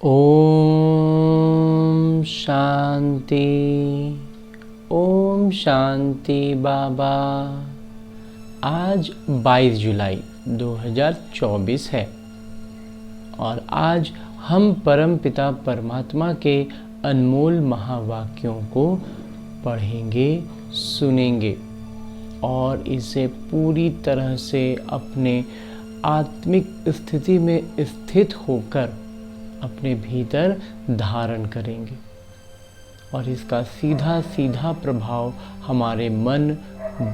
ओम शांति। ओम शांति बाबा। आज 22 जुलाई 2024 है और आज हम परम पिता परमात्मा के अनमोल महावाक्यों को पढ़ेंगे, सुनेंगे और इसे पूरी तरह से अपने आत्मिक स्थिति में स्थित होकर अपने भीतर धारण करेंगे और इसका सीधा सीधा प्रभाव हमारे मन,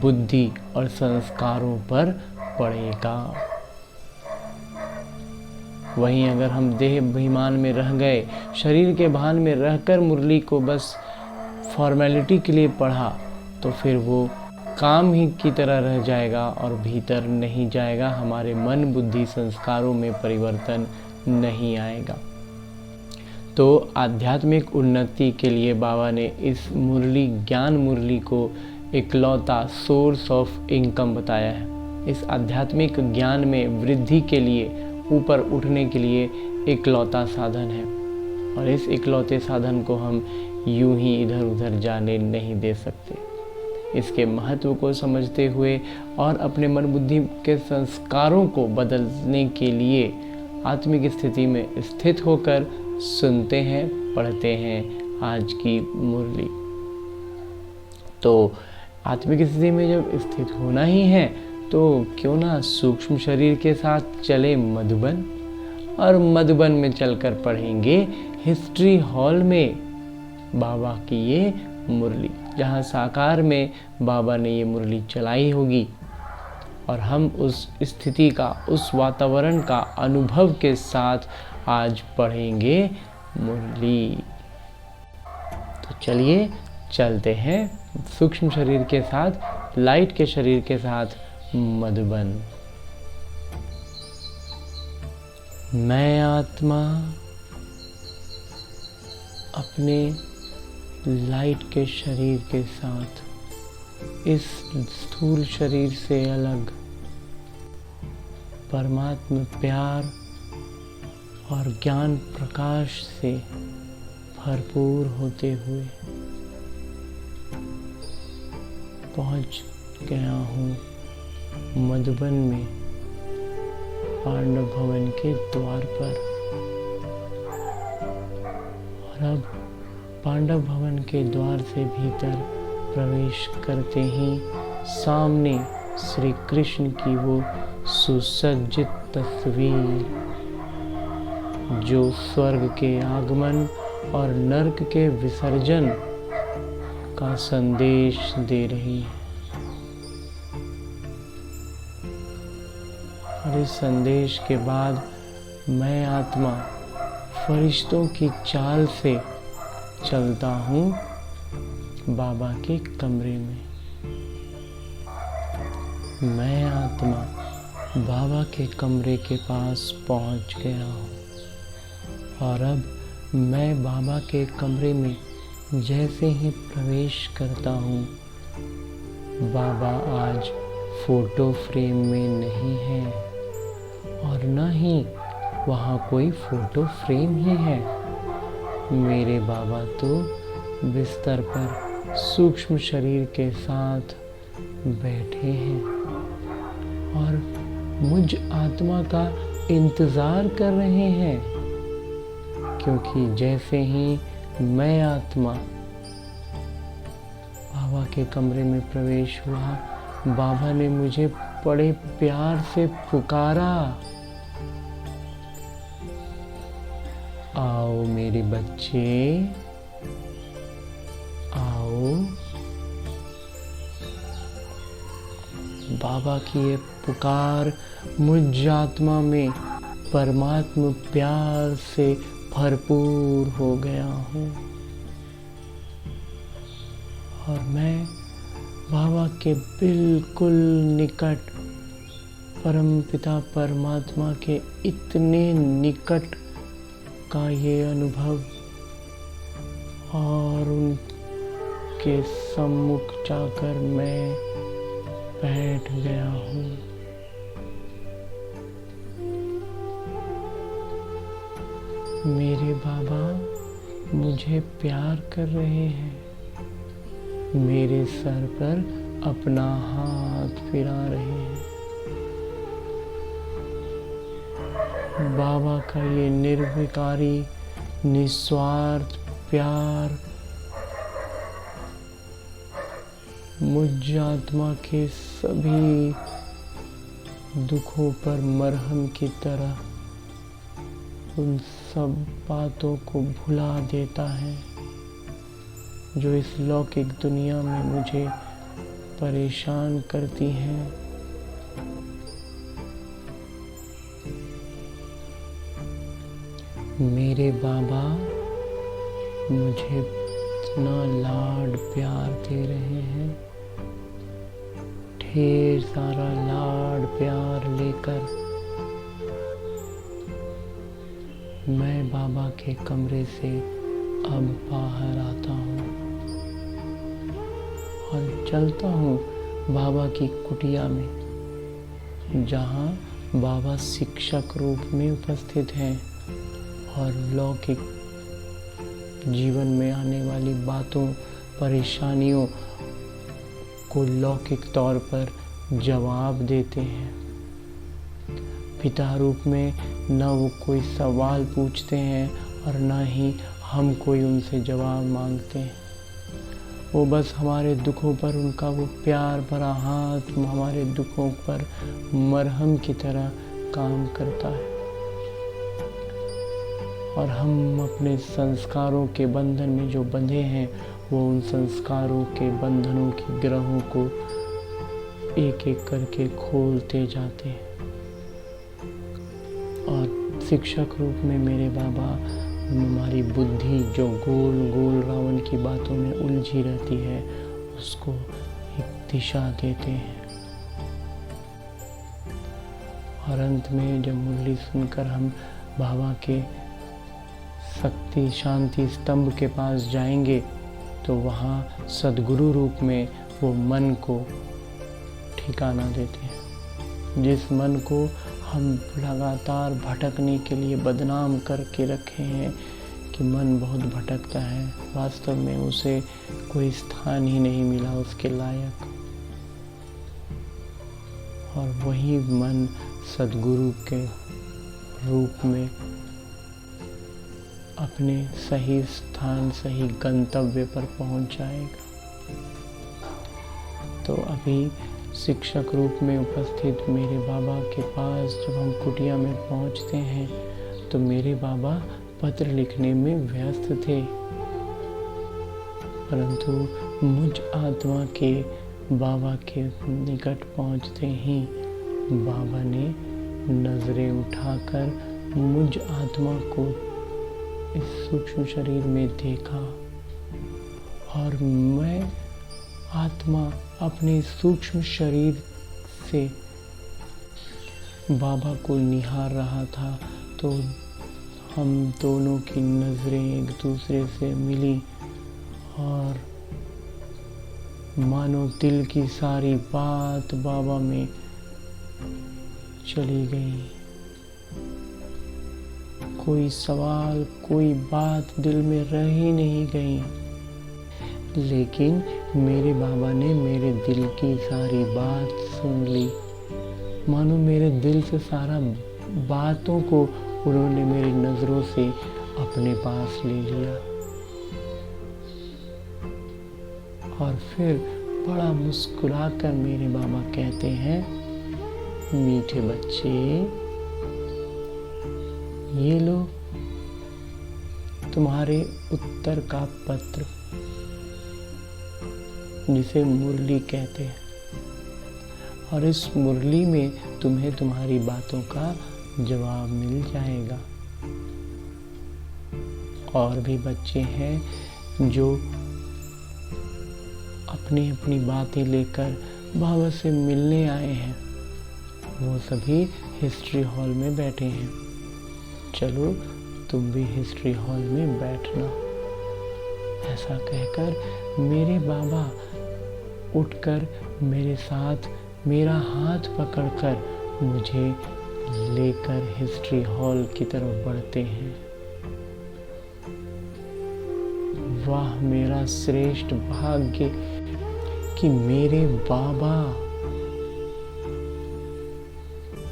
बुद्धि और संस्कारों पर पड़ेगा। वहीं अगर हम देह अभिमान में रह गए, शरीर के भान में रहकर मुरली को बस फॉर्मेलिटी के लिए पढ़ा, तो फिर वो काम ही की तरह रह जाएगा और भीतर नहीं जाएगा। हमारे मन, बुद्धि, संस्कारों में परिवर्तन नहीं आएगा। तो आध्यात्मिक उन्नति के लिए बाबा ने इस मुरली, ज्ञान मुरली को इकलौता सोर्स ऑफ इनकम बताया है। इस आध्यात्मिक ज्ञान में वृद्धि के लिए, ऊपर उठने के लिए इकलौता साधन है और इस इकलौते साधन को हम यूं ही इधर उधर जाने नहीं दे सकते। इसके महत्व को समझते हुए और अपने मन बुद्धि के संस्कारों को बदलने के लिए आत्मिक स्थिति में स्थित होकर सुनते हैं, पढ़ते हैं आज की मुरली। तो आत्मिक स्थिति में जब स्थित होना ही है तो क्यों ना सूक्ष्म शरीर के साथ चले मधुबन, और मधुबन में चलकर पढ़ेंगे हिस्ट्री हॉल में बाबा की ये मुरली, जहाँ साकार में बाबा ने ये मुरली चलाई होगी और हम उस स्थिति का, उस वातावरण का अनुभव के साथ आज पढ़ेंगे मुरली। तो चलिए चलते हैं सूक्ष्म शरीर के साथ, लाइट के शरीर के साथ मधुबन। मैं आत्मा अपने लाइट के शरीर के साथ इस स्थूल शरीर से अलग परमात्मा प्यार और ज्ञान प्रकाश से भरपूर होते हुए पहुंच गया हूँ मधुबन में, पांडव भवन के द्वार पर। और अब पांडव भवन के द्वार से भीतर प्रवेश करते ही सामने श्री कृष्ण की वो सुसज्जित तस्वीर, जो स्वर्ग के आगमन और नर्क के विसर्जन का संदेश दे रही है। और इस संदेश के बाद मैं आत्मा फरिश्तों की चाल से चलता हूँ बाबा के कमरे में। मैं आत्मा बाबा के कमरे के पास पहुँच गया हूँ और अब मैं बाबा के कमरे में जैसे ही प्रवेश करता हूँ, बाबा आज फोटो फ्रेम में नहीं है और न ही वहाँ कोई फोटो फ्रेम ही है। मेरे बाबा तो बिस्तर पर सूक्ष्म शरीर के साथ बैठे हैं और मुझ आत्मा का इंतज़ार कर रहे हैं, क्योंकि जैसे ही मैं आत्मा बाबा के कमरे में प्रवेश हुआ, बाबा ने मुझे बड़े प्यार से पुकारा, आओ मेरे बच्चे, आओ। बाबा की ये पुकार मुझ आत्मा में परमात्मा प्यार से भरपूर हो गया हूँ और मैं बाबा के बिल्कुल निकट, परम पिता परमात्मा के इतने निकट का ये अनुभव और उनके सम्मुख जाकर मैं बैठ गया हूँ। मेरे बाबा मुझे प्यार कर रहे हैं, मेरे सर पर अपना हाथ फिरा रहे हैं। बाबा का ये निर्विकारी निस्वार्थ प्यार मुझ आत्मा के सभी दुखों पर मरहम की तरह उन सब बातों को भुला देता है जो इस लौकिक दुनिया में मुझे परेशान करती हैं। मेरे बाबा मुझे इतना लाड प्यार दे रहे हैं, ढेर सारा लाड प्यार लेकर मैं बाबा के कमरे से अब बाहर आता हूँ और चलता हूँ बाबा की कुटिया में, जहाँ बाबा शिक्षक रूप में उपस्थित हैं और लौकिक जीवन में आने वाली बातों परेशानियों को लौकिक तौर पर जवाब देते हैं। पिता रूप में न वो कोई सवाल पूछते हैं और न ही हम कोई उनसे जवाब मांगते हैं। वो बस हमारे दुखों पर उनका वो प्यार भरा हाथ हमारे दुखों पर मरहम की तरह काम करता है और हम अपने संस्कारों के बंधन में जो बंधे हैं वो उन संस्कारों के बंधनों की ग्रहों को एक एक करके खोलते जाते हैं। और शिक्षक रूप में मेरे बाबा हमारी बुद्धि जो गोल गोल रावण की बातों में उलझी रहती है उसको एक दिशा देते हैं। और अंत में जब मुरली सुनकर हम बाबा के शक्ति शांति स्तंभ के पास जाएंगे तो वहाँ सद्गुरु रूप में वो मन को ठिकाना देते हैं। जिस मन को हम लगातार भटकने के लिए बदनाम करके रखे हैं कि मन बहुत भटकता है, वास्तव में उसे कोई स्थान ही नहीं मिला उसके लायक। और वही मन सद्गुरु के रूप में अपने सही स्थान सही गंतव्य पर पहुंच जाएगा। तो अभी शिक्षक रूप में उपस्थित मेरे बाबा के पास जब हम कुटिया में पहुंचते हैं तो मेरे बाबा पत्र लिखने में व्यस्त थे, परंतु मुझ आत्मा के बाबा के निकट पहुंचते ही बाबा ने नजरें उठाकर मुझ आत्मा को इस सूक्ष्म शरीर में देखा और मैं आत्मा अपने सूक्ष्म शरीर से बाबा को निहार रहा था। तो हम दोनों की नजरें एक दूसरे से मिली और मानो दिल की सारी बात बाबा में चली गई। कोई सवाल कोई बात दिल में रह ही नहीं गई, लेकिन मेरे बाबा ने मेरे दिल की सारी बात सुन ली। मानो मेरे दिल से सारा बातों को उन्होंने मेरी नजरों से अपने पास ले लिया। और फिर बड़ा मुस्कुराकर मेरे बाबा कहते हैं, मीठे बच्चे ये लो तुम्हारे उत्तर का पत्र, जिसे मुरली कहते हैं, और इस मुरली में तुम्हें तुम्हारी बातों का जवाब मिल जाएगा। और भी बच्चे हैं जो अपनी अपनी बातें लेकर बाबा से मिलने आए हैं, वो सभी हिस्ट्री हॉल में बैठे हैं। चलो तुम भी हिस्ट्री हॉल में बैठना। ऐसा कहकर मेरे बाबा उठकर मेरे साथ मेरा हाथ पकड़कर मुझे लेकर हिस्ट्री हॉल की तरफ बढ़ते हैं। वाह मेरा श्रेष्ठ भाग्य कि मेरे बाबा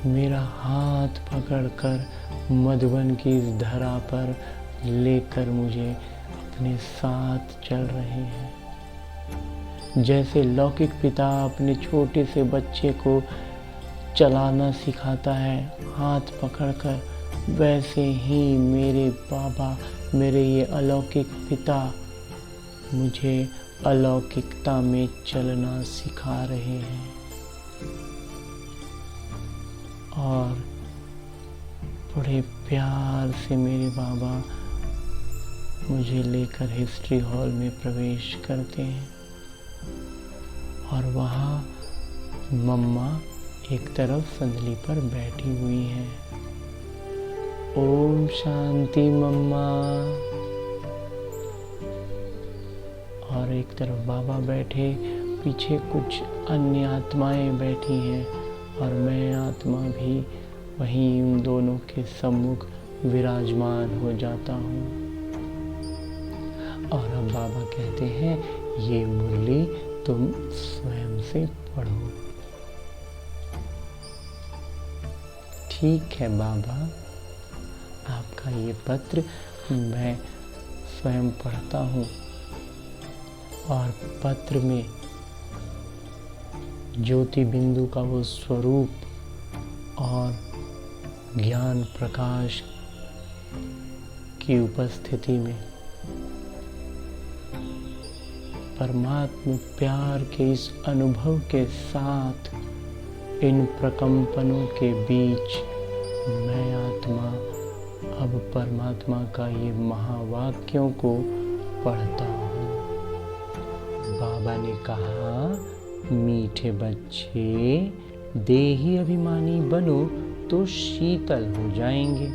मेरा हाथ पकड़कर मधुबन की इस धरा पर लेकर मुझे अपने साथ चल रहे हैं। जैसे लौकिक पिता अपने छोटे से बच्चे को चलाना सिखाता है हाथ पकड़कर, वैसे ही मेरे बाबा, मेरे ये अलौकिक पिता मुझे अलौकिकता में चलना सिखा रहे हैं। और बड़े प्यार से मेरे बाबा मुझे लेकर हिस्ट्री हॉल में प्रवेश करते हैं और वहाँ मम्मा एक तरफ संदली पर बैठी हुई है। ओम शांति मम्मा। और एक तरफ बाबा बैठे, पीछे कुछ अन्य आत्माएं बैठी हैं और मैं आत्मा भी वहीं उन दोनों के सम्मुख विराजमान हो जाता हूँ। और अब बाबा कहते हैं, ये मुरली तुम स्वयं से पढ़ो। ठीक है बाबा, आपका ये पत्र मैं स्वयं पढ़ता हूँ। और पत्र में ज्योति बिंदु का वो स्वरूप और ज्ञान प्रकाश की उपस्थिति में परमात्मा प्यार के इस अनुभव के साथ इन प्रकंपनों के बीच मैं आत्मा अब परमात्मा का ये महावाक्यों को पढ़ता हूँ। बाबा ने कहा, मीठे बच्चे, देही अभिमानी बनो तो शीतल हो जाएंगे,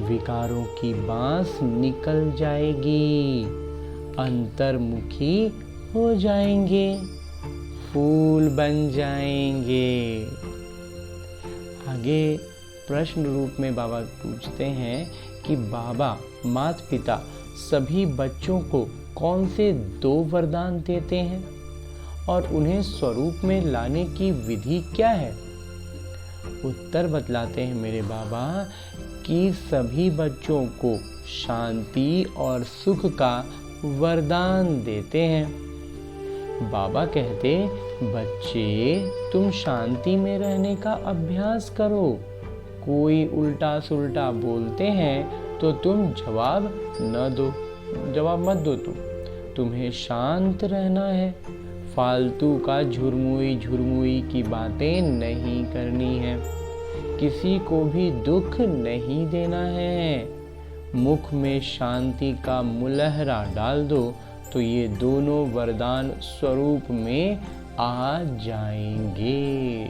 विकारों की बांस निकल जाएगी, अंतर्मुखी हो जाएंगे, फूल बन जाएंगे। आगे प्रश्न रूप में बाबा पूछते हैं कि बाबा माता पिता सभी बच्चों को कौन से 2 वरदान देते हैं और उन्हें स्वरूप में लाने की विधि क्या है? उत्तर बतलाते हैं मेरे बाबा कि सभी बच्चों को शांति और सुख का वरदान देते हैं। बाबा कहते, बच्चे तुम शांति में रहने का अभ्यास करो, कोई उल्टा सुल्टा बोलते हैं तो तुम जवाब मत दो। तुम्हें शांत रहना है, फालतू का झुरमुई की बातें नहीं करनी है, किसी को भी दुख नहीं देना है, मुख में शांति का मुलहरा डाल दो तो ये दोनों वरदान स्वरूप में आ जाएंगे।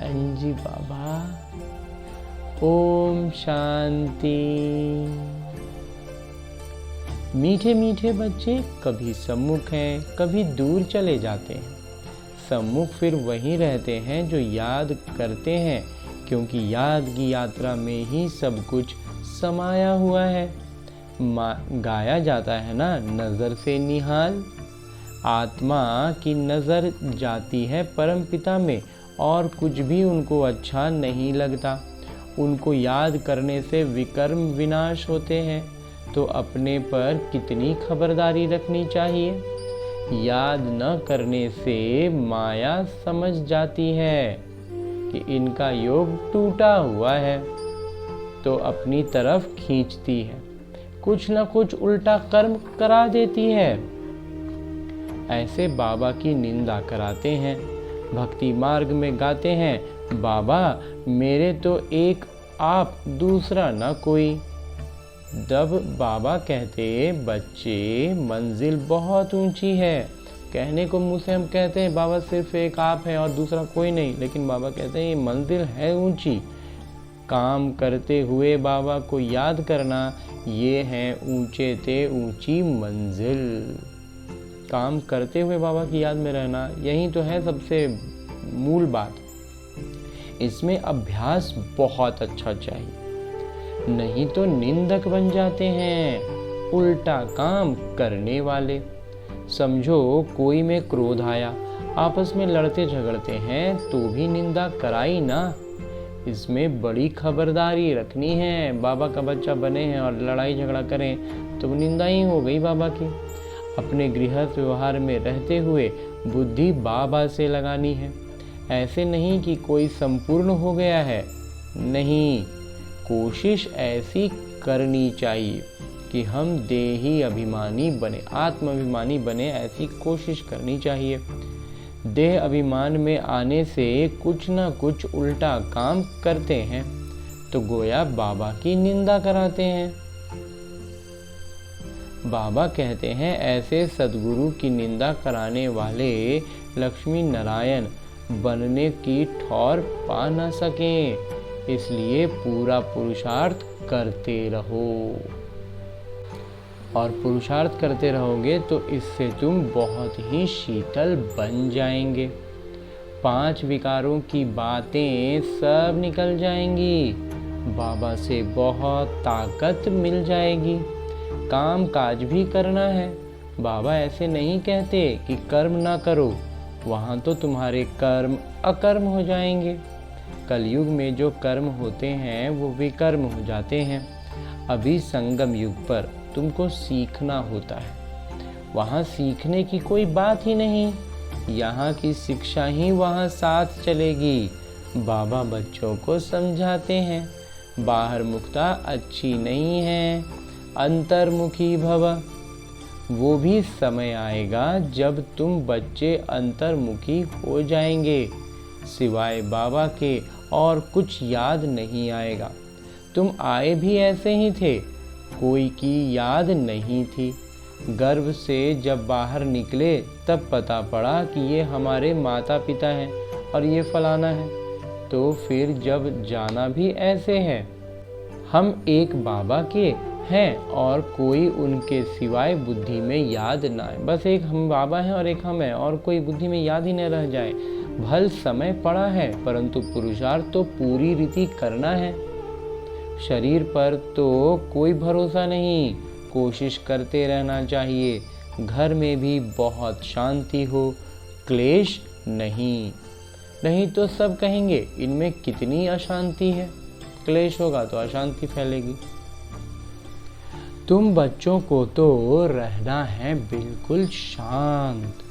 अंजी बाबा। ओम शांति। मीठे मीठे बच्चे कभी सम्मुख हैं, कभी दूर चले जाते हैं। सम्मुख फिर वहीं रहते हैं जो याद करते हैं, क्योंकि याद की यात्रा में ही सब कुछ समाया हुआ है। गाया जाता है ना, नजर से निहाल। आत्मा की नजर जाती है परम पिता में और कुछ भी उनको अच्छा नहीं लगता। उनको याद करने से विकर्म विनाश होते हैं, तो अपने पर कितनी खबरदारी रखनी चाहिए। याद न करने से माया समझ जाती है कि इनका योग टूटा हुआ है, तो अपनी तरफ खींचती है, कुछ न कुछ उल्टा कर्म करा देती है। ऐसे बाबा की निंदा कराते हैं। भक्ति मार्ग में गाते हैं, बाबा मेरे तो एक आप दूसरा न कोई। जब बाबा कहते, बच्चे मंजिल बहुत ऊंची है, कहने को मुँह से हम कहते हैं बाबा सिर्फ एक आप है और दूसरा कोई नहीं, लेकिन बाबा कहते हैं ये मंजिल है ऊंची। काम करते हुए बाबा को याद करना, ये है ऊंचे ते ऊंची मंजिल। काम करते हुए बाबा की याद में रहना, यही तो है सबसे मूल बात। इसमें अभ्यास बहुत अच्छा चाहिए, नहीं तो निंदक बन जाते हैं। उल्टा काम करने वाले। समझो कोई में क्रोध आया, आपस में लड़ते झगड़ते हैं तो भी निंदा कराई ना। इसमें बड़ी खबरदारी रखनी है। बाबा का बच्चा बने हैं और लड़ाई झगड़ा करें तो निंदा ही हो गई बाबा की। अपने गृहस्थ व्यवहार में रहते हुए बुद्धि बाबा से लगानी है। ऐसे नहीं कि कोई संपूर्ण हो गया है, नहीं, कोशिश ऐसी करनी चाहिए कि हम देही अभिमानी बने, आत्माभिमानी बने, ऐसी कोशिश करनी चाहिए। देह अभिमान में आने से कुछ न कुछ उल्टा काम करते हैं तो गोया बाबा की निंदा कराते हैं। बाबा कहते हैं ऐसे सद्गुरु की निंदा कराने वाले लक्ष्मी नारायण बनने की ठौर पा न सकें, इसलिए पूरा पुरुषार्थ करते रहो। और पुरुषार्थ करते रहोगे तो इससे तुम बहुत ही शीतल बन जाएंगे। 5 विकारों की बातें सब निकल जाएंगी। बाबा से बहुत ताकत मिल जाएगी। काम काज भी करना है। बाबा ऐसे नहीं कहते कि कर्म ना करो, वहाँ तो तुम्हारे कर्म अकर्म हो जाएंगे। कलयुग में जो कर्म होते हैं वो विकर्म हो जाते हैं। अभी संगम युग पर तुमको सीखना होता है। वहाँ सीखने की कोई बात ही नहीं, यहाँ की शिक्षा ही वहाँ साथ चलेगी। बाबा बच्चों को समझाते हैं बाहर मुखता अच्छी नहीं है, अंतर्मुखी भव। वो भी समय आएगा जब तुम बच्चे अंतर्मुखी हो जाएंगे, सिवाय बाबा के और कुछ याद नहीं आएगा। तुम आए भी ऐसे ही थे, कोई की याद नहीं थी। गर्भ से जब बाहर निकले तब पता पड़ा कि ये हमारे माता पिता हैं और ये फलाना है। तो फिर जब जाना भी ऐसे है। हम एक बाबा के हैं और कोई उनके सिवाय बुद्धि में याद ना आए। बस एक हम बाबा हैं और एक हम हैं और कोई बुद्धि में याद ही न रह जाए। भल समय पड़ा है परंतु पुरुषार्थ तो पूरी रीति करना है। शरीर पर तो कोई भरोसा नहीं, कोशिश करते रहना चाहिए। घर में भी बहुत शांति हो, क्लेश नहीं तो सब कहेंगे इनमें कितनी अशांति है। क्लेश होगा तो अशांति फैलेगी। तुम बच्चों को तो रहना है बिल्कुल शांत।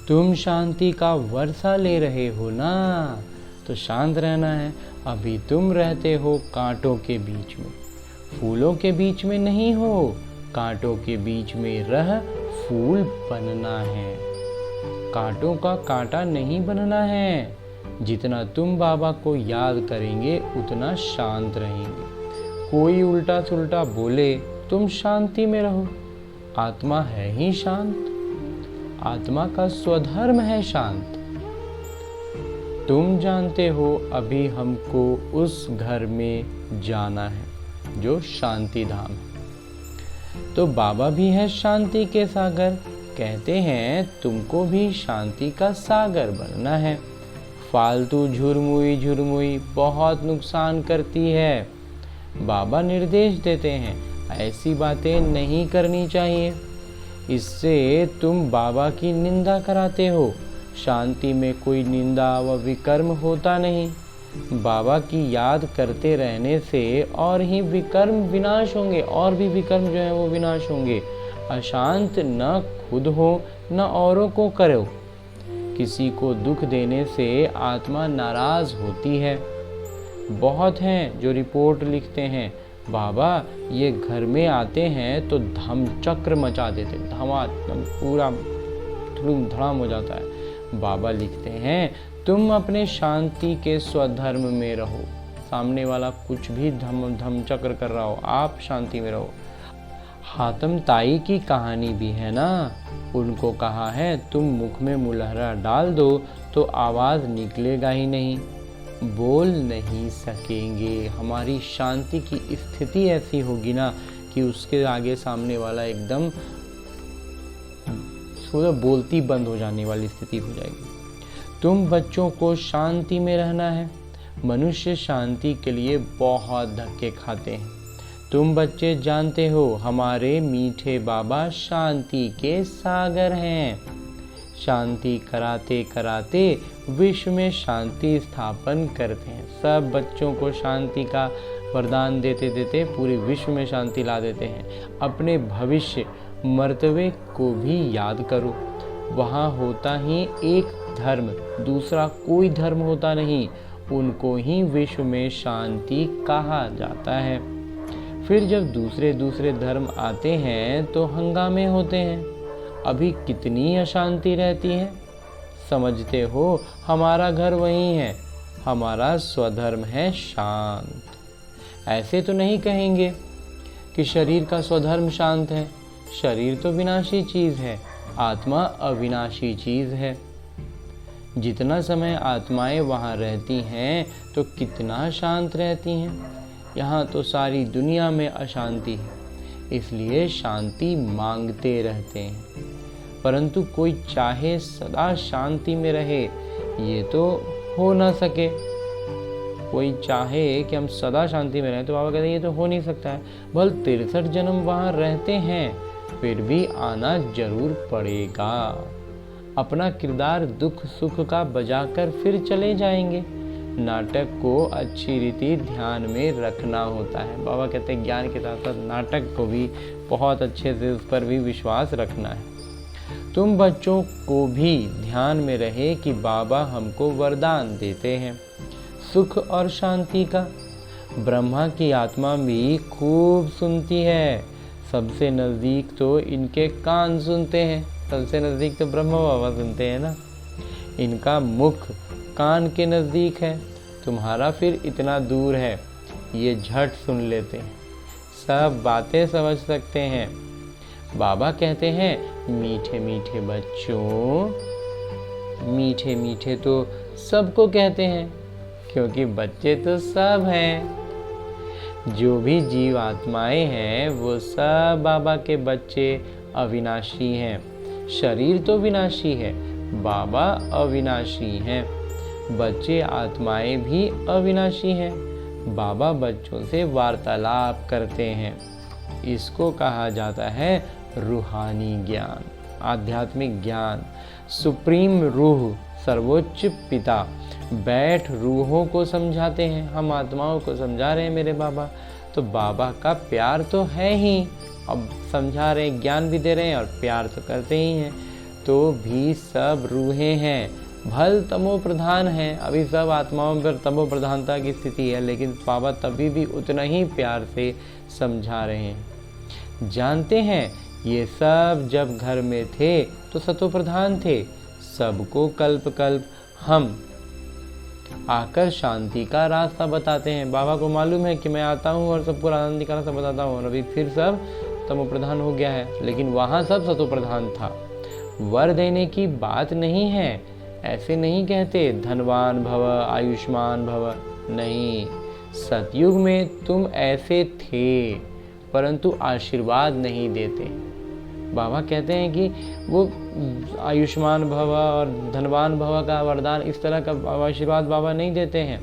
तुम शांति का वर्षा ले रहे हो ना, तो शांत रहना है। अभी तुम रहते हो कांटों के बीच में, फूलों के बीच में नहीं हो। कांटों के बीच में रह फूल बनना है। कांटों का कांटा नहीं बनना है। जितना तुम बाबा को याद करेंगे उतना शांत रहेंगे। कोई उल्टा सुल्टा बोले तुम शांति में रहो। आत्मा है ही शांत, आत्मा का स्वधर्म है शांत। तुम जानते हो अभी हमको उस घर में जाना है जो शांति धाम है। तो बाबा भी है शांति के सागर। कहते हैं तुमको भी शांति का सागर बनना है। फालतू झुरमुई बहुत नुकसान करती है। बाबा निर्देश देते हैं ऐसी बातें नहीं करनी चाहिए। इससे तुम बाबा की निंदा कराते हो। शांति में कोई निंदा व विकर्म होता नहीं। बाबा की याद करते रहने से और ही विकर्म विनाश होंगे, और भी विकर्म जो है वो विनाश होंगे। अशांत न खुद हो न औरों को करो। किसी को दुख देने से आत्मा नाराज होती है। बहुत हैं जो रिपोर्ट लिखते हैं बाबा ये घर में आते हैं तो धम चक्र मचा देते, धमाधम पूरा धूम धड़ाम हो जाता है। बाबा लिखते हैं तुम अपने शांति के स्वधर्म में रहो। सामने वाला कुछ भी धम चक्र कर रहा हो, आप शांति में रहो। हातम ताई की कहानी भी है ना। उनको कहा है तुम मुख में मुलहरा डाल दो तो आवाज़ निकलेगा ही नहीं, बोल नहीं सकेंगे। हमारी शांति की स्थिति ऐसी होगी ना कि उसके आगे सामने वाला एकदम बोलती बंद हो जाने वाली स्थिति हो जाएगी। तुम बच्चों को शांति में रहना है। मनुष्य शांति के लिए बहुत धक्के खाते हैं। तुम बच्चे जानते हो हमारे मीठे बाबा शांति के सागर हैं। शांति कराते कराते विश्व में शांति स्थापन करते हैं। सब बच्चों को शांति का वरदान देते देते पूरे विश्व में शांति ला देते हैं। अपने भविष्य मर्तबे को भी याद करो। वहाँ होता ही एक धर्म, दूसरा कोई धर्म होता नहीं। उनको ही विश्व में शांति कहा जाता है। फिर जब दूसरे दूसरे धर्म आते हैं तो हंगामे होते हैं। अभी कितनी अशांति रहती है। समझते हो हमारा घर वही है। हमारा स्वधर्म है शांत। ऐसे तो नहीं कहेंगे कि शरीर का स्वधर्म शांत है। शरीर तो विनाशी चीज़ है, आत्मा अविनाशी चीज़ है। जितना समय आत्माएं वहाँ रहती हैं तो कितना शांत रहती हैं। यहाँ तो सारी दुनिया में अशांति है, इसलिए शांति मांगते रहते हैं। परंतु कोई चाहे सदा शांति में रहे, ये तो हो ना सके। कोई चाहे कि हम सदा शांति में रहें तो बाबा कहते हैं ये तो हो नहीं सकता है। भले 63 जन्म वहाँ रहते हैं, फिर भी आना जरूर पड़ेगा। अपना किरदार दुख सुख का बजाकर फिर चले जाएंगे। नाटक को अच्छी रीति ध्यान में रखना होता है। बाबा कहते हैं ज्ञान के साथ साथ नाटक को भी बहुत अच्छे से उस पर भी विश्वास रखना है। तुम बच्चों को भी ध्यान में रहे कि बाबा हमको वरदान देते हैं सुख और शांति का। ब्रह्मा की आत्मा भी खूब सुनती है। सबसे नज़दीक तो इनके कान सुनते हैं। सबसे नज़दीक तो ब्रह्मा बाबा सुनते हैं ना। इनका मुख कान के नज़दीक है, तुम्हारा फिर इतना दूर है। ये झट सुन लेते हैं, सब बातें समझ सकते हैं। बाबा कहते हैं मीठे मीठे बच्चों। मीठे मीठे तो सबको कहते हैं, क्योंकि बच्चे तो सब हैं। जो भी जीव आत्माएं हैं वो सब बाबा के बच्चे अविनाशी हैं। शरीर तो विनाशी है, बाबा अविनाशी हैं। बच्चे आत्माएं भी अविनाशी हैं। बाबा बच्चों से वार्तालाप करते हैं। इसको कहा जाता है रूहानी ज्ञान, आध्यात्मिक ज्ञान। सुप्रीम रूह, सर्वोच्च पिता बैठ रूहों को समझाते हैं। हम आत्माओं को समझा रहे हैं मेरे बाबा, तो बाबा का प्यार तो है ही। अब समझा रहे हैं, ज्ञान भी दे रहे हैं और प्यार तो करते ही हैं। तो भी सब रूहें हैं, भल तमो प्रधान हैं। अभी सब आत्माओं पर तमो प्रधानता की स्थिति है, लेकिन बाबा तभी भी उतना ही प्यार से समझा रहे हैं। जानते हैं ये सब जब घर में थे तो सतो प्रधान थे। सबको कल्प कल्प हम आकर शांति का रास्ता बताते हैं। बाबा को मालूम है कि मैं आता हूँ और सबको शांति का रास्ता बताता हूँ, और अभी फिर सब तमो प्रधान हो गया है। लेकिन वहाँ सब सतो प्रधान था। वर देने की बात नहीं है, ऐसे नहीं कहते धनवान भव आयुष्मान भव, नहीं। सतयुग में तुम ऐसे थे, परंतु आशीर्वाद नहीं देते। बाबा कहते हैं कि वो आयुष्मान भव और धनवान भव का वरदान, इस तरह का आशीर्वाद बाबा नहीं देते हैं।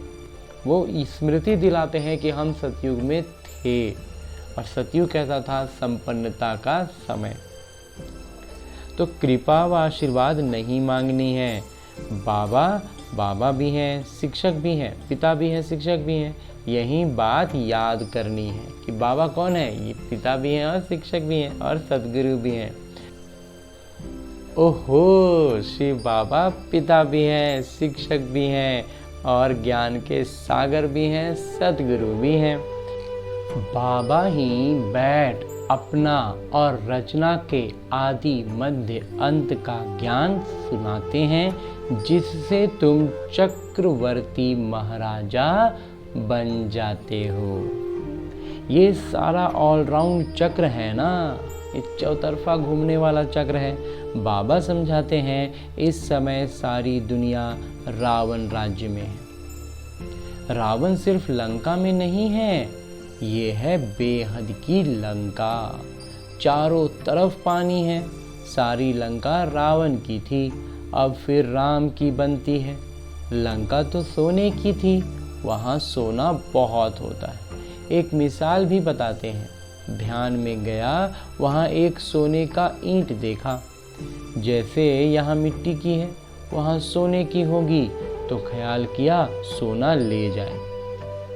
वो स्मृति दिलाते हैं कि हम सतयुग में थे, और सतयुग कैसा था, संपन्नता का समय। तो कृपा व आशीर्वाद नहीं मांगनी है। बाबा भी हैं, शिक्षक भी हैं, पिता भी हैं, शिक्षक भी हैं। यही बात याद करनी है कि बाबा कौन है, ये पिता भी हैं और शिक्षक भी हैं और सदगुरु भी हैं। ओहो, शिव बाबा पिता भी हैं, शिक्षक भी हैं और ज्ञान के सागर भी हैं, सदगुरु भी हैं। बाबा ही बैठ अपना और रचना के आदि मध्य अंत का ज्ञान सुनाते हैं, जिससे तुम चक्रवर्ती महाराजा बन जाते हो। ये सारा ऑलराउंड चक्र है ना, ये चौतरफा घूमने वाला चक्र है। बाबा समझाते हैं इस समय सारी दुनिया रावण राज्य में है। रावण सिर्फ लंका में नहीं है, ये है बेहद की लंका। चारों तरफ पानी है। सारी लंका रावण की थी, अब फिर राम की बनती है। लंका तो सोने की थी, वहाँ सोना बहुत होता है, एक मिसाल भी बताते हैं। ध्यान में गया, वहाँ एक सोने का ईंट देखा। जैसे यहाँ मिट्टी की है, वहाँ सोने की होगी, तो ख्याल किया सोना ले जाए।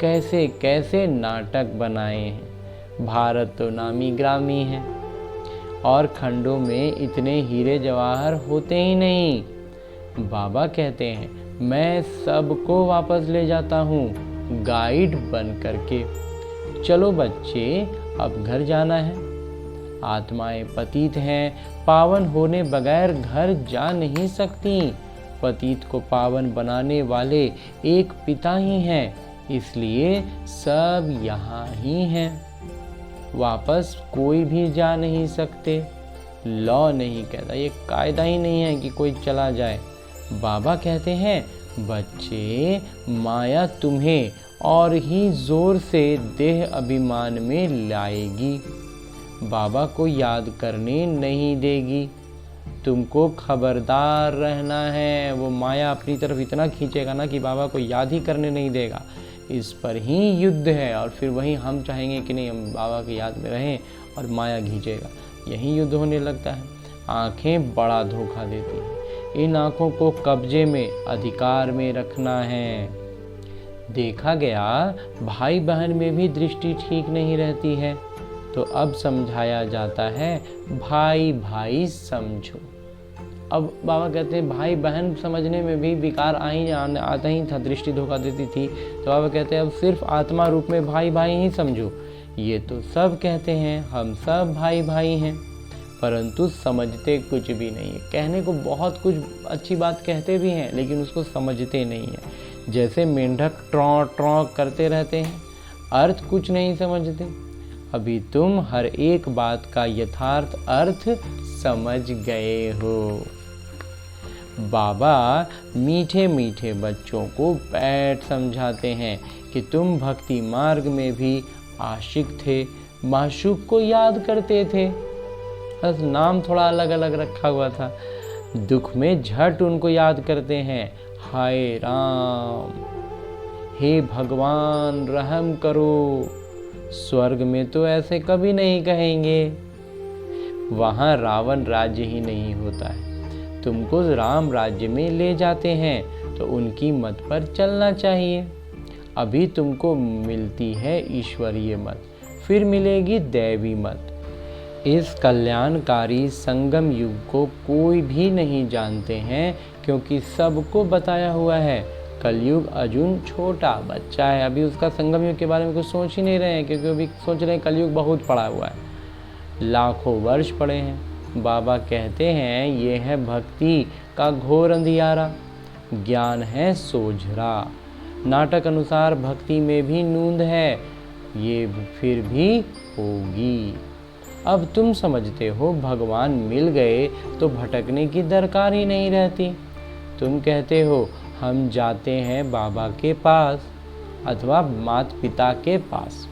कैसे कैसे नाटक बनाए हैं। भारत तो नामी ग्रामी है और खंडों में इतने हीरे जवाहर होते ही नहीं। बाबा कहते हैं मैं सबको वापस ले जाता हूँ गाइड बन करके। चलो बच्चे, अब घर जाना है। आत्माएं पतित हैं, पावन होने बगैर घर जा नहीं सकती। पतित को पावन बनाने वाले एक पिता ही हैं, इसलिए सब यहाँ ही हैं। वापस कोई भी जा नहीं सकते। लॉ नहीं कहता, ये कायदा ही नहीं है कि कोई चला जाए। बाबा कहते हैं बच्चे, माया तुम्हें और ही जोर से देह अभिमान में लाएगी, बाबा को याद करने नहीं देगी। तुमको खबरदार रहना है। वो माया अपनी तरफ इतना खींचेगा ना कि बाबा को याद ही करने नहीं देगा। इस पर ही युद्ध है और फिर वहीं हम चाहेंगे कि नहीं हम बाबा की याद में रहें और माया खींचेगा, यही युद्ध होने लगता है। आंखें बड़ा धोखा देती हैं। इन आँखों को कब्जे में, अधिकार में रखना है। देखा गया भाई बहन में भी दृष्टि ठीक नहीं रहती है, तो अब समझाया जाता है भाई भाई समझो। अब बाबा कहते हैं भाई बहन समझने में भी विकार आता ही था, दृष्टि धोखा देती थी। तो बाबा कहते हैं अब सिर्फ आत्मा रूप में भाई भाई ही समझो। ये तो सब कहते हैं हम सब भाई भाई हैं, परंतु समझते कुछ भी नहीं है। कहने को बहुत कुछ अच्छी बात कहते भी हैं, लेकिन उसको समझते नहीं है। जैसे मेंढक ट्रॉ ट्रॉ करते रहते हैं, अर्थ कुछ नहीं समझते। अभी तुम हर एक बात का यथार्थ अर्थ समझ गए हो। बाबा मीठे मीठे बच्चों को बैठ समझाते हैं कि तुम भक्ति मार्ग में भी आशिक थे, माशूक को याद करते थे, बस नाम थोड़ा अलग अलग रखा हुआ था। दुख में झट उनको याद करते हैं, हाय राम, हे भगवान रहम करो। स्वर्ग में तो ऐसे कभी नहीं कहेंगे, वहाँ रावण राज्य ही नहीं होता है। तुमको राम राज्य में ले जाते हैं तो उनकी मत पर चलना चाहिए। अभी तुमको मिलती है ईश्वरीय मत, फिर मिलेगी दैवी मत। इस कल्याणकारी संगम युग को कोई भी नहीं जानते हैं, क्योंकि सबको बताया हुआ है। कलयुग अर्जुन छोटा बच्चा है, अभी उसका संगम युग के बारे में कुछ सोच ही नहीं रहे हैं, क्योंकि अभी सोच रहे हैं कलयुग बहुत पड़ा हुआ है, लाखों वर्ष पड़े हैं। बाबा कहते हैं ये है भक्ति का घोर अंधियारा, ज्ञान है सोझरा। नाटक अनुसार भक्ति में भी नूंद है, ये फिर भी होगी। अब तुम समझते हो भगवान मिल गए तो भटकने की दरकार ही नहीं रहती। तुम कहते हो हम जाते हैं बाबा के पास अथवा माता पिता के पास।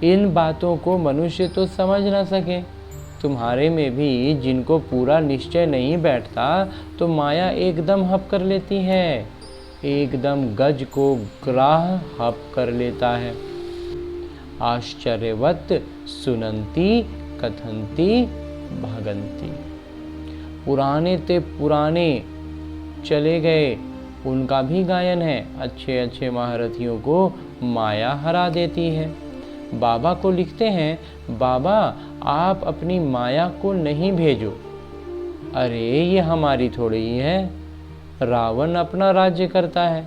इन बातों को मनुष्य तो समझ ना सके। तुम्हारे में भी जिनको पूरा निश्चय नहीं बैठता, तो माया एकदम हप कर लेती है, एकदम गज को ग्राह हप कर लेता है। आश्चर्यवत सुनंती कथंती भगंती। पुराने ते पुराने चले गए, उनका भी गायन है। अच्छे अच्छे महारथियों को माया हरा देती है। बाबा को लिखते हैं, बाबा आप अपनी माया को नहीं भेजो। अरे ये हमारी थोड़ी ही है। रावण अपना राज्य करता है,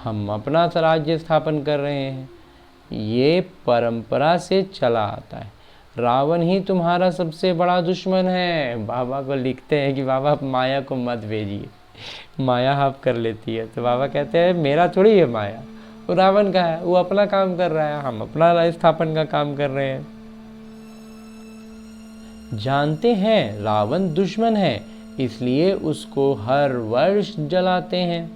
हम अपना राज्य स्थापन कर रहे हैं। ये परंपरा से चला आता है। रावण ही तुम्हारा सबसे बड़ा दुश्मन है। बाबा को लिखते हैं कि बाबा आप माया को मत भेजिए, माया हाफ कर लेती है। तो बाबा कहते हैं मेरा थोड़ी है माया, वो रावण का है, वो अपना काम कर रहा है, हम अपना राज्य स्थापन का काम कर रहे हैं। जानते हैं रावण दुश्मन है, इसलिए उसको हर वर्ष जलाते हैं।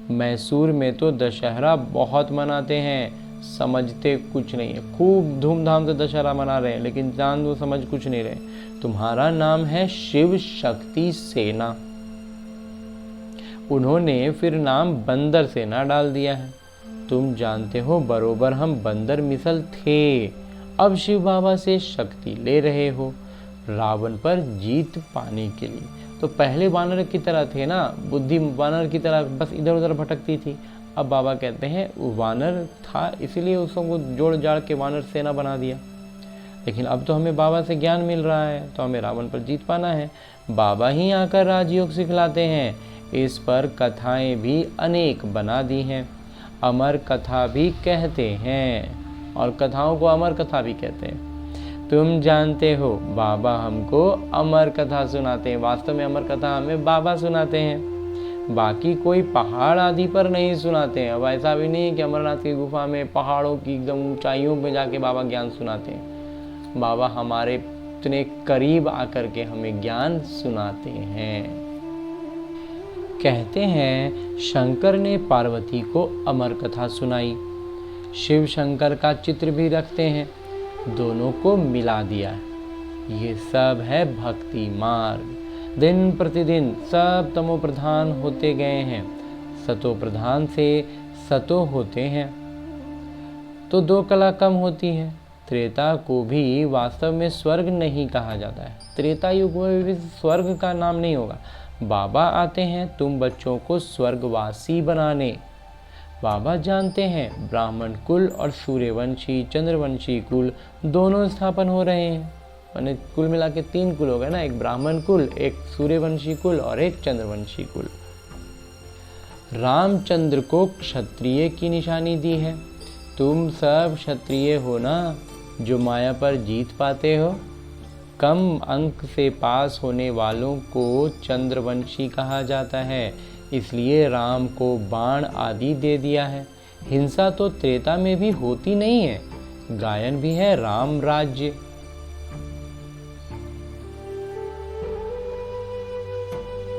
मैसूर में तो दशहरा बहुत मनाते हैं, समझते कुछ नहीं है। खूब धूमधाम से दशहरा मना रहे हैं, लेकिन जान दो समझ कुछ नहीं रहे। तुम्हारा नाम है शिव शक्ति सेना, उन्होंने फिर नाम बंदर सेना डाल दिया है। तुम जानते हो बरोबर हम बंदर मिसल थे, अब शिव बाबा से शक्ति ले रहे हो रावण पर जीत पाने के लिए। तो पहले वानर की तरह थे ना, बुद्धि वानर की तरह बस इधर उधर भटकती थी। अब बाबा कहते हैं वो वानर था इसलिए उसको जोड़ जाड़ के वानर सेना बना दिया, लेकिन अब तो हमें बाबा से ज्ञान मिल रहा है, तो हमें रावण पर जीत पाना है। बाबा ही आकर राजयोग सिखलाते हैं। इस पर कथाएं भी अनेक बना दी हैं, अमर कथा भी कहते हैं, और कथाओं को अमर कथा भी कहते हैं। तुम जानते हो बाबा हमको अमर कथा सुनाते हैं, वास्तव में अमर कथा हमें बाबा सुनाते हैं, बाकी कोई पहाड़ आदि पर नहीं सुनाते हैं। अब ऐसा भी नहीं है कि अमरनाथ की गुफा में पहाड़ों की एकदम ऊंचाइयों में जाके बाबा ज्ञान सुनाते हैं। बाबा हमारे इतने करीब आकर के हमें ज्ञान सुनाते हैं। कहते हैं शंकर ने पार्वती को अमर कथा सुनाई, शिव शंकर का चित्र भी रखते हैं, दोनों को मिला दिया है। ये सब है भक्ति मार्ग। दिन प्रतिदिन सब तमो प्रधान होते गए हैं, सतो प्रधान से सतो होते हैं, तो दो कला कम होती है। त्रेता को भी वास्तव में स्वर्ग नहीं कहा जाता है, त्रेता युग में भी स्वर्ग का नाम नहीं होगा। बाबा आते हैं तुम बच्चों को स्वर्गवासी बनाने। बाबा जानते हैं ब्राह्मण कुल और सूर्यवंशी चंद्रवंशी कुल दोनों स्थापन हो रहे हैं, मैंने कुल मिला के 3 कुल हो गए ना, एक ब्राह्मण कुल, एक सूर्यवंशी कुल और एक चंद्रवंशी कुल। रामचंद्र को क्षत्रिय की निशानी दी है। तुम सब क्षत्रिय हो ना, जो माया पर जीत पाते हो। कम अंक से पास होने वालों को चंद्रवंशी कहा जाता है, इसलिए राम को बाण आदि दे दिया है। हिंसा तो त्रेता में भी होती नहीं है, गायन भी है राम राज्य।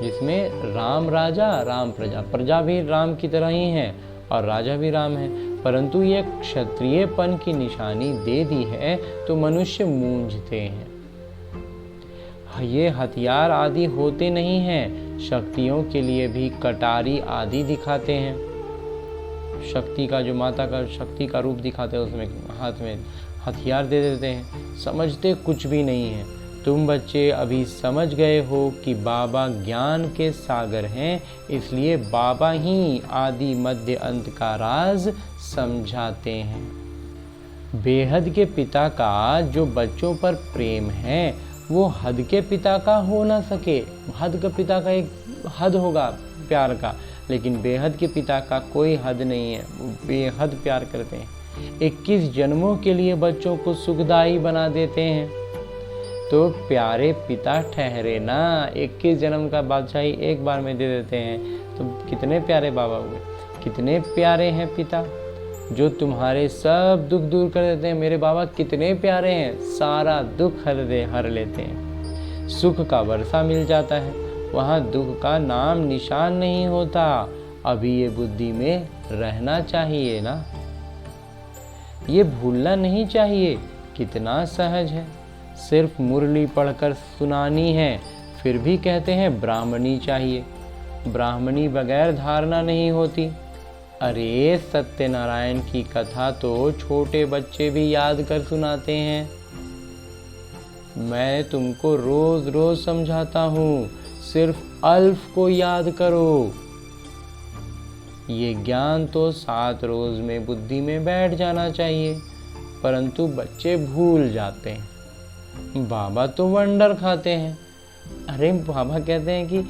जिसमें राम राजा राम प्रजा, प्रजा भी राम की तरह ही है और राजा भी राम है, परंतु ये क्षत्रियपन की निशानी दे दी है तो मनुष्य मूंझते हैं। ये हथियार आदि होते नहीं हैं, शक्तियों के लिए भी कटारी आदि दिखाते हैं। शक्ति का जो माता का शक्ति का रूप दिखाते हैं उसमें हाथ में हथियार दे देते हैं, समझते कुछ भी नहीं है। तुम बच्चे अभी समझ गए हो कि बाबा ज्ञान के सागर हैं, इसलिए बाबा ही आदि मध्य अंत का राज समझाते हैं। बेहद के पिता का जो बच्चों पर प्रेम है वो हद के पिता का हो ना सके। हद के पिता का एक हद होगा प्यार का, लेकिन बेहद के पिता का कोई हद नहीं है, वो बेहद प्यार करते हैं। 21 जन्मों के लिए बच्चों को सुखदाई बना देते हैं, तो प्यारे पिता ठहरे ना। 21 जन्म का बादशाही एक बार में दे देते हैं, तो कितने प्यारे बाबा हुए, कितने प्यारे हैं पिता जो तुम्हारे सब दुख दूर कर देते हैं। मेरे बाबा कितने प्यारे हैं, सारा दुख हर लेते हैं। सुख का वर्षा मिल जाता है, वहाँ दुख का नाम निशान नहीं होता। अभी ये बुद्धि में रहना चाहिए ना, ये भूलना नहीं चाहिए। कितना सहज है, सिर्फ मुरली पढ़कर सुनानी है, फिर भी कहते हैं ब्राह्मणी चाहिए। ब्राह्मणी बगैर धारणा नहीं होती। अरे सत्यनारायण की कथा तो छोटे बच्चे भी याद कर सुनाते हैं। मैं तुमको रोज रोज समझाता हूँ, सिर्फ अल्फ को याद करो। ये ज्ञान तो 7 रोज में बुद्धि में बैठ जाना चाहिए, परंतु बच्चे भूल जाते हैं। बाबा तो वंडर खाते हैं। अरे बाबा कहते हैं कि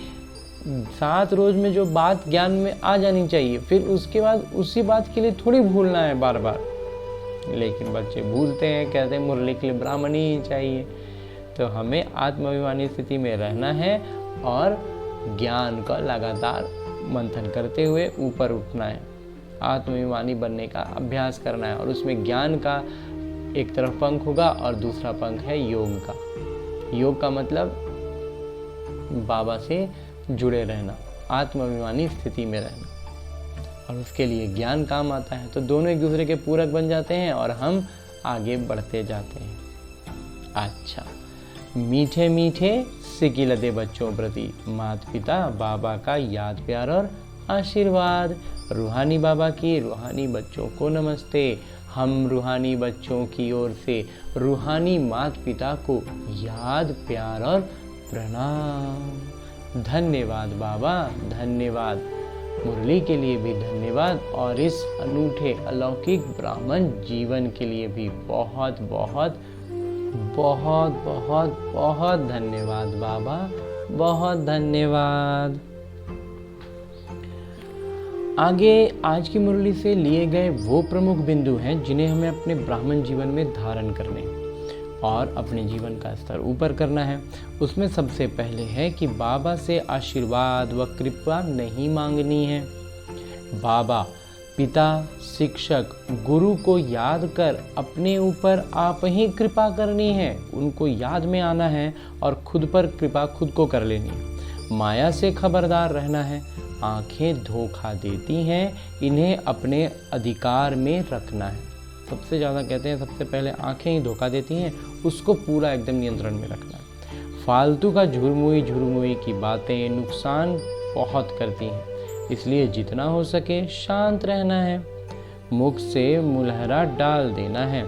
7 रोज में जो बात ज्ञान में आ जानी चाहिए, फिर उसके बाद उसी बात के लिए थोड़ी भूलना है बार बार। लेकिन बच्चे भूलते हैं, कहते हैं मुरली के लिए ब्राह्मणी ही चाहिए। तो हमें आत्माभिमानी स्थिति में रहना है और ज्ञान का लगातार मंथन करते हुए ऊपर उठना है, आत्माभिमानी बनने का अभ्यास करना है। और उसमें ज्ञान का एक तरफ पंख होगा और दूसरा पंख है योग का। योग का मतलब बाबा से जुड़े रहना, आत्माभिमानी स्थिति में रहना, और उसके लिए ज्ञान काम आता है। तो दोनों एक दूसरे के पूरक बन जाते हैं और हम आगे बढ़ते जाते हैं। अच्छा, मीठे मीठे सिकिलते बच्चों प्रति माता पिता बाबा का याद प्यार और आशीर्वाद। रूहानी बाबा की रूहानी बच्चों को नमस्ते। हम रूहानी बच्चों की ओर से रूहानी माता पिता को याद, प्यार और प्रणाम। धन्यवाद बाबा, धन्यवाद। मुरली के लिए भी धन्यवाद और इस अनूठे अलौकिक ब्राह्मण जीवन के लिए भी बहुत बहुत बहुत बहुत बहुत धन्यवाद बाबा, बहुत धन्यवाद। आगे आज की मुरली से लिए गए वो प्रमुख बिंदु हैं जिन्हें हमें अपने ब्राह्मण जीवन में धारण करने और अपने जीवन का स्तर ऊपर करना है। उसमें सबसे पहले है कि बाबा से आशीर्वाद व कृपा नहीं मांगनी है। बाबा, पिता, शिक्षक, गुरु को याद कर अपने ऊपर आप ही कृपा करनी है। उनको याद में आना है और खुद पर कृपा खुद को कर लेनी है। माया से खबरदार रहना है। आंखें धोखा देती हैं, इन्हें अपने अधिकार में रखना है। सबसे ज़्यादा कहते हैं सबसे पहले आंखें ही धोखा देती हैं, उसको पूरा एकदम नियंत्रण में रखना है। फालतू का झुरमुई की बातें नुकसान बहुत करती हैं, इसलिए जितना हो सके शांत रहना है। मुख से मुलहरा डाल देना है।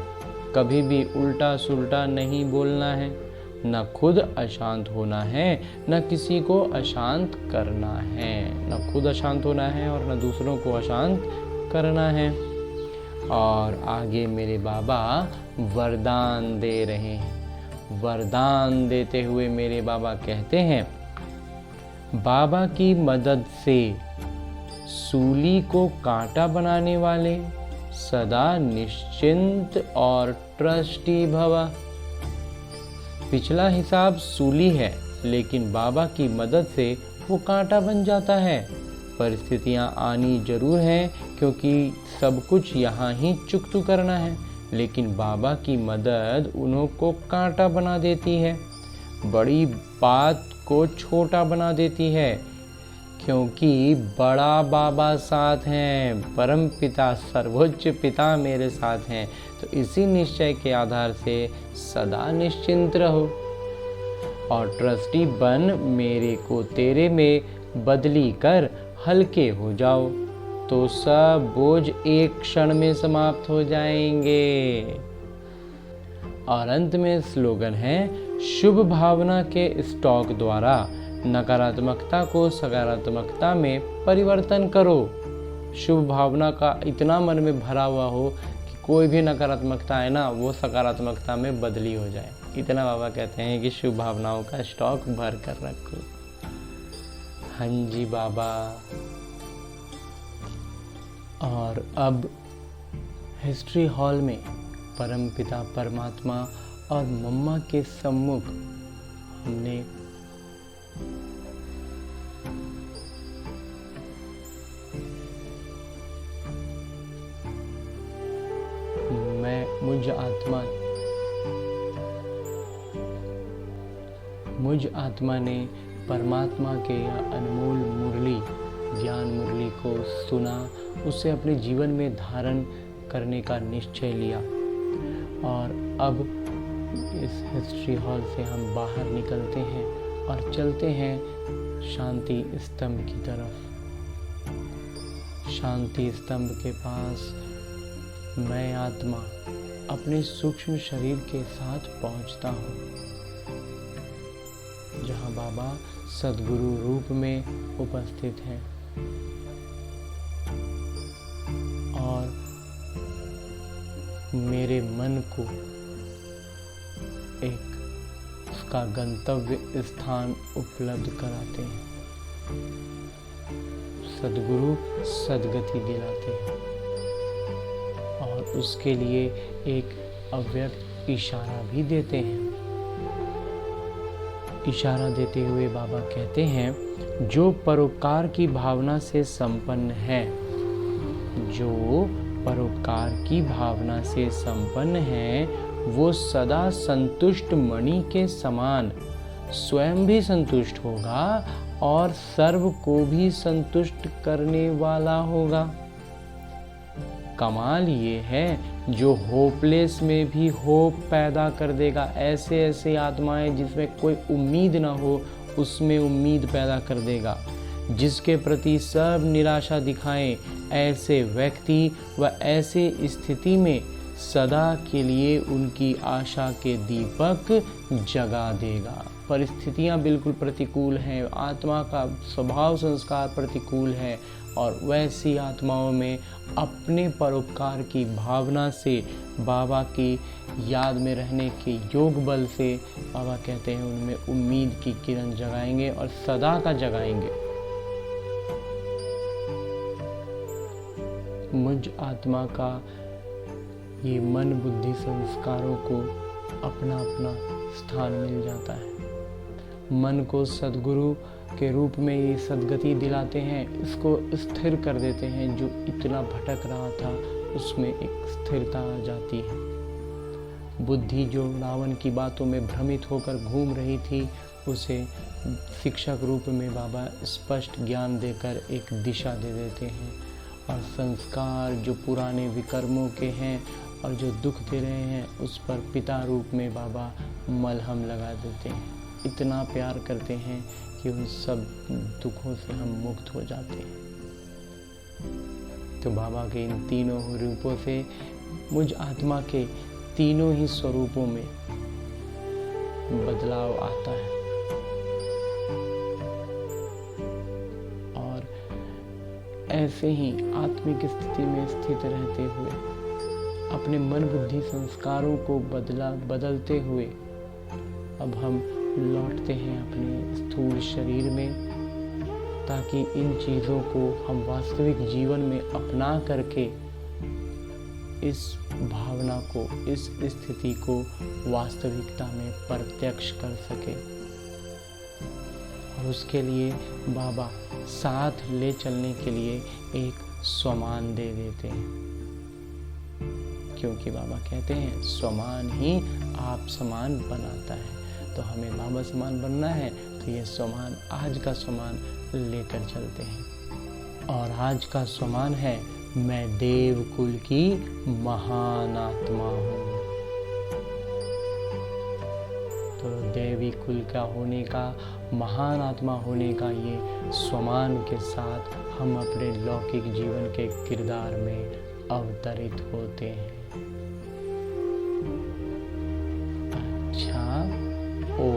कभी भी उल्टा सुल्टा नहीं बोलना है। न खुद अशांत होना है, न किसी को अशांत करना है। न खुद अशांत होना है और न दूसरों को अशांत करना है। और आगे मेरे बाबा वरदान दे रहे हैं। वरदान देते हुए मेरे बाबा कहते हैं, बाबा की मदद से सूली को कांटा बनाने वाले सदा निश्चिंत और ट्रस्टी भव। पिछला हिसाब सूली है, लेकिन बाबा की मदद से वो कांटा बन जाता है। परिस्थितियां आनी जरूर हैं, क्योंकि सब कुछ यहाँ ही चुकतू करना है, लेकिन बाबा की मदद उन्हों को कांटा बना देती है। बड़ी बात को छोटा बना देती है, क्योंकि बड़ा बाबा साथ हैं, परम पिता सर्वोच्च पिता मेरे साथ हैं। तो इसी निश्चय के आधार से सदा निश्चिंत रहो और ट्रस्टी बन मेरे को तेरे में बदली कर हल्के हो जाओ, तो सब बोझ एक क्षण में समाप्त हो जाएंगे। और अंत में स्लोगन है, शुभ भावना के स्टॉक द्वारा नकारात्मकता को सकारात्मकता में परिवर्तन करो। शुभ भावना का इतना मन में भरा हुआ हो कि कोई भी नकारात्मकता है ना, वो सकारात्मकता में बदली हो जाए। इतना बाबा कहते हैं कि शुभ भावनाओं का स्टॉक भर कर रखो। हाँ जी बाबा। और अब हिस्ट्री हॉल में परम पिता परमात्मा और मम्मा के सम्मुख हमने मुझ आत्मा ने परमात्मा के अनमोल मुरली, ज्ञान मुरली को सुना, उसे अपने जीवन में धारण करने का निश्चय लिया। और अब इस हिस्ट्री हॉल से हम बाहर निकलते हैं और चलते हैं शांति स्तंभ की तरफ। शांति स्तंभ के पास मैं आत्मा अपने सूक्ष्म शरीर के साथ पहुंचता हूँ, जहाँ बाबा सद्गुरु रूप में उपस्थित हैं और मेरे मन को एक उसका गंतव्य स्थान उपलब्ध कराते हैं। सद्गुरु सद्गति दिलाते हैं और उसके लिए एक अव्यक्त इशारा भी देते हैं। इशारा देते हुए बाबा कहते हैं, जो परोपकार की भावना से संपन्न है, जो परोपकार की भावना से संपन्न है, वो सदा संतुष्ट मणि के समान स्वयं भी संतुष्ट होगा और सर्व को भी संतुष्ट करने वाला होगा। कमाल ये है जो होपलेस में भी होप पैदा कर देगा। ऐसे ऐसे आत्माएं जिसमें कोई उम्मीद ना हो, उसमें उम्मीद पैदा कर देगा। जिसके प्रति सब निराशा दिखाएं, ऐसे व्यक्ति व ऐसे स्थिति में सदा के लिए उनकी आशा के दीपक जगा देगा। परिस्थितियां बिल्कुल प्रतिकूल हैं, आत्मा का स्वभाव संस्कार प्रतिकूल है, और वैसी आत्माओं में अपने परोपकार की भावना से, बाबा की याद में रहने के योग बल से, बाबा कहते हैं उनमें उम्मीद की किरण जगाएंगे और सदा का जगाएंगे। मुझ आत्मा का ये मन बुद्धि संस्कारों को अपना अपना स्थान मिल जाता है। मन को सद्गुरु के रूप में ये सद्गति दिलाते हैं, इसको स्थिर कर देते हैं। जो इतना भटक रहा था उसमें एक स्थिरता आ जाती है। बुद्धि जो रावण की बातों में भ्रमित होकर घूम रही थी, उसे शिक्षक रूप में बाबा स्पष्ट ज्ञान देकर एक दिशा दे देते हैं। और संस्कार जो पुराने विकर्मों के हैं और जो दुख दे रहे हैं, उस पर पिता रूप में बाबा मलहम लगा देते हैं। इतना प्यार करते हैं कि उन सब दुखों से हम मुक्त हो जाते हैं। तो बाबा के इन तीनों रूपों से मुझ आत्मा के तीनों ही स्वरूपों में बदलाव आता है। और ऐसे ही आत्मिक स्थिति में स्थित रहते हुए, अपने मन बुद्धि संस्कारों को बदलते हुए अब हम लौटते हैं अपने स्थूल शरीर में, ताकि इन चीज़ों को हम वास्तविक जीवन में अपना करके इस भावना को, इस स्थिति को वास्तविकता में प्रत्यक्ष कर सके। और उसके लिए बाबा साथ ले चलने के लिए एक स्वमान दे देते हैं, क्योंकि बाबा कहते हैं स्वमान ही आप समान बनाता है। तो हमें बाबा समान बनना है, तो ये स्वमान, आज का स्वमान लेकर चलते हैं। और आज का स्वमान है, मैं देव कुल की महान आत्मा हूँ। तो देवी कुल का होने का, महान आत्मा होने का ये स्वमान के साथ हम अपने लौकिक जीवन के किरदार में अवतरित होते हैं। अच्छा, ओ